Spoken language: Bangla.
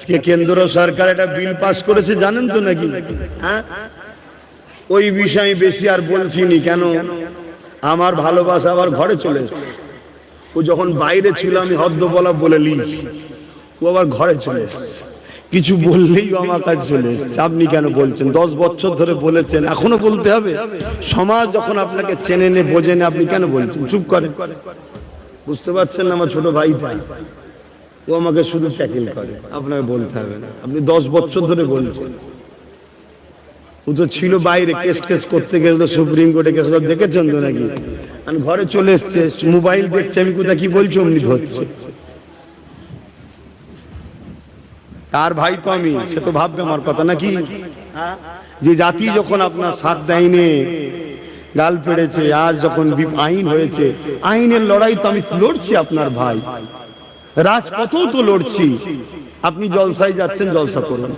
আজকে কেন্দ্র সরকার একটা বিল পাস করেছে জানেন তো নাকি? হ্যাঁ, ওই বিষয়ে বেশি আর বলছিনি। কেন? আমার ভালোবাসা আবার ঘরে চলে এসেছে। ও যখন বাইরে ছিল আমি হদ্দ বলা বলে লিয়েছি, ও আবার ঘরে চলে এসেছে। কিছু বললেই ও আমার কাছে চলে এসেছে। আপনি কেন বলছেন? 10 বছর ধরে বলেছেন, এখনো বলতে হবে? সমাজ যখন আপনাকে চেনে নে বোঝে না, আপনি কেন বলছেন? চুপ করেন। বুঝতে পারছেন না? আমার ছোট ভাই ভাই, ও আমাকে শুধু ট্যাকেল করে, আপনাকে বলতে হবে না। আপনি 10 বছর ধরে বলছেন। ও তো ছিল বাইরে, কেস করতে গেছিল সুপ্রিম কোর্টে, কেস দেখেছেন তো নাকি? আমি ঘরে চলে এসছে, মোবাইল দেখছে, আমি কোথায় কি বলছি অমনি ধরছে। তার ভাই তো আমি, সে তো ভাববে আমার কথা নাকি? যে জাতি যখন আপনার সাথ দেয়নি, গাল পেড়েছে, আজ যখন আইন হয়েছে, আইনের লড়াই তো আমি লড়ছি আপনার ভাই, রাজপথেও তো লড়ছি। আপনি জলসায় যাচ্ছেন, জলসা করুন।